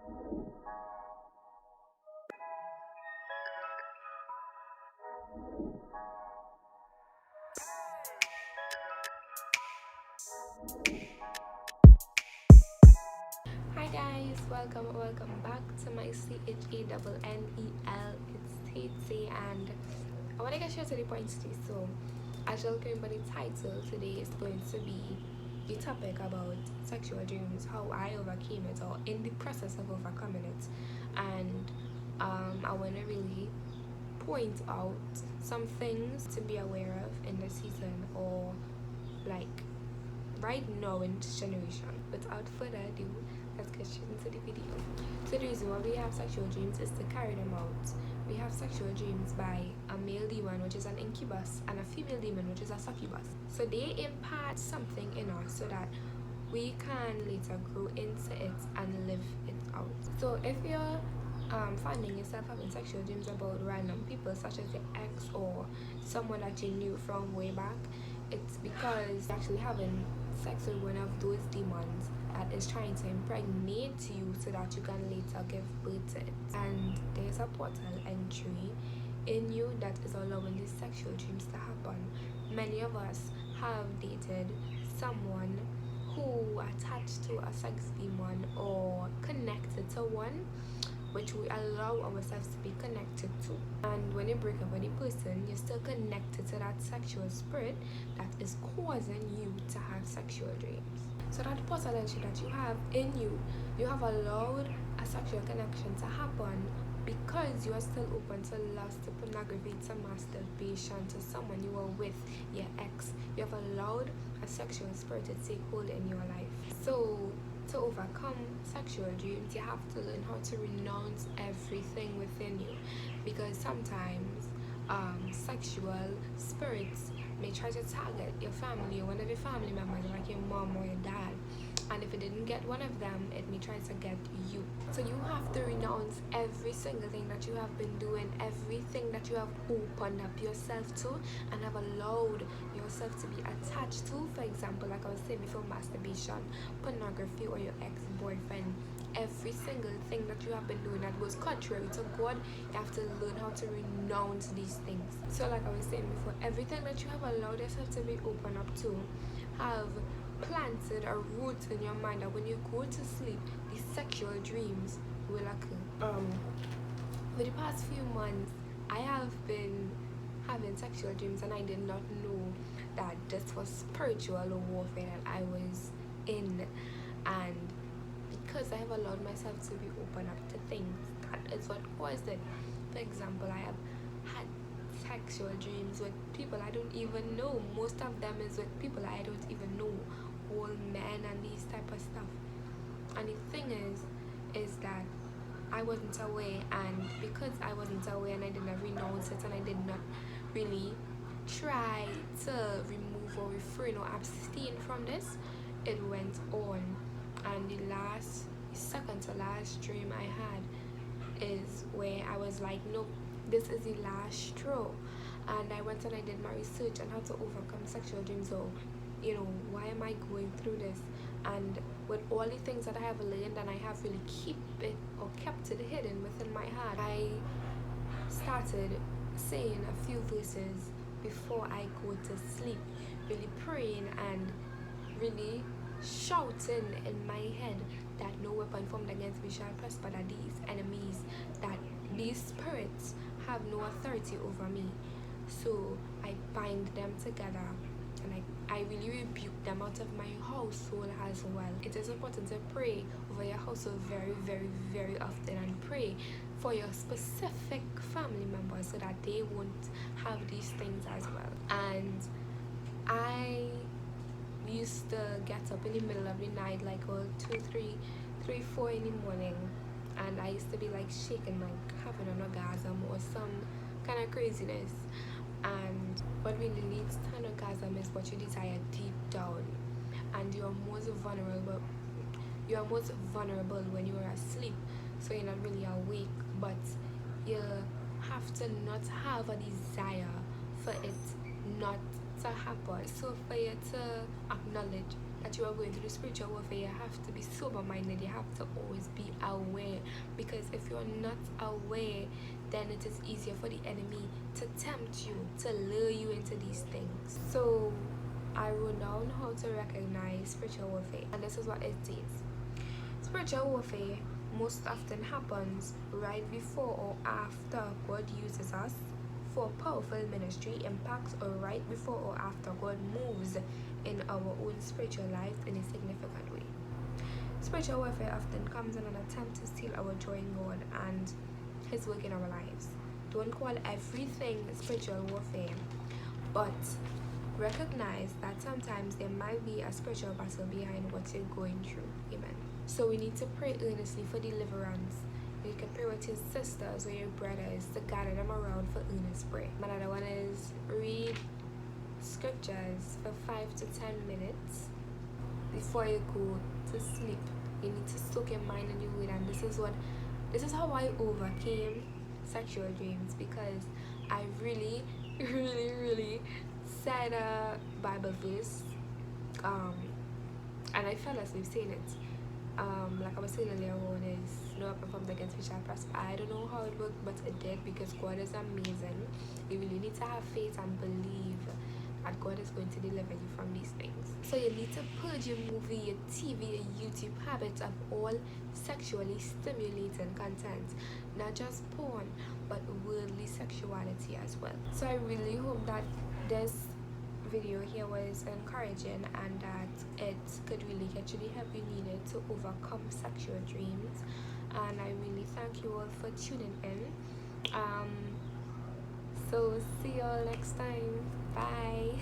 Hi guys, welcome back to my CHANNEL. It's Tae and I want to get straight to the point today. So, as you'll remember, the title today is going to be the topic about sexual dreams, how I overcame it, or in the process of overcoming it, and I want to really point out some things to be aware of in the season, or like right now in this generation. Without further ado, let's get straight into the video. So the reason why we have sexual dreams is to carry them out. We have sexual dreams by a male demon, which is an incubus, and a female demon, which is a succubus. So they impart something in us so that we can later grow into it and live it out. So if you're finding yourself having sexual dreams about random people such as your ex or someone that you knew from way back, it's because you're actually having sex with one of those demons that is trying to impregnate you so that you can later give birth to it. And there's a portal entry in you that is allowing these sexual dreams to happen. Many of us have dated someone who attached to a sex demon or connected to one, which we allow ourselves to be connected to. And when you break up with a person, you're still connected to that sexual spirit that is causing you to have sexual dreams. So that portal entry that you have in you, you have allowed a sexual connection to happen because you are still open to lust, to pornography, to masturbation, to someone you were with, your ex. You have allowed a sexual spirit to take hold in your life. So to overcome sexual dreams, you have to learn how to renounce everything within you, because sometimes sexual spirits may try to target your family or one of your family members, like your mom or your dad, and if it didn't get one of them, it may try to get you. So you have to renounce every single thing that you have been doing, everything that you have opened up yourself to and have allowed yourself to be attached to. For example, like I was saying before, masturbation, pornography, or your ex-boyfriend. Every single thing that you have been doing that was contrary to God, you have to learn how to renounce these things. So like I was saying before, everything that you have allowed yourself to be open up to have planted a root in your mind that when you go to sleep, these sexual dreams will occur. For the past few months, I have been having sexual dreams, and I did not know that this was spiritual warfare that I was in. And because I have allowed myself to be open up to things, that is what caused it. For example, I have had sexual dreams with people I don't even know. Most of them is with people I don't even know, old men and these type of stuff. And the thing is that I wasn't aware, and because I wasn't aware and I did not renounce it and I did not really try to remove or refrain or abstain from this, it went on. And the second to last dream I had is where I was like, nope, this is the last straw. And I went and I did my research on how to overcome sexual dreams. So, why am I going through this? And with all the things that I have learned and I have really kept it hidden within my heart, I started saying a few verses before I go to sleep, really praying and really shouting in my head that no weapon formed against me shall prosper, that these enemies, that these spirits have no authority over me. So I bind them together and I really rebuke them out of my household as well. It is important to pray over your household very, very, very often, and pray for your specific family members so that they won't have these things as well. And I used to get up in the middle of the night, like 2, 3, 4 in the morning, and I used to be like shaking, like having an orgasm or some kind of craziness. And what really leads to an orgasm is what you desire deep down, and you're most vulnerable when you are asleep, so you're not really awake, but you have to not have a desire for it not to happen. So for you to acknowledge that you are going through spiritual warfare, you have to be sober minded. You have to always be aware, because if you're not aware, then it is easier for the enemy to tempt you, to lure you into these things. So I wrote down how to recognize spiritual warfare, and this is what it says. Spiritual warfare most often happens right before or after God uses us for powerful ministry impacts, or right before or after God moves in our own spiritual life in a significant way. Spiritual warfare often comes in an attempt to steal our joy in God and His work in our lives. Don't call everything spiritual warfare, but recognize that sometimes there might be a spiritual battle behind what you're going through. Amen. So we need to pray earnestly for deliverance. You can pray with your sisters or your brothers to gather them around for earnest prayer. Another one is read scriptures for 5 to 10 minutes before you go to sleep. You need to soak your mind in your word, and this is how I overcame sexual dreams, because I really really said a Bible verse, and I fell asleep saying it. Like I was saying earlier on, is no weapon formed against me shall prosper. I don't know how it worked, but it did, because God is amazing. You really need to have faith and believe that God is going to deliver you from these things. So you need to purge your movie, your TV, your YouTube habits of all sexually stimulating content, not just porn, but worldly sexuality as well. So I really hope that this video here was encouraging, and that it could really get you the help you needed to overcome sexual dreams. And I really thank you all for tuning in. So see you all next time. Bye.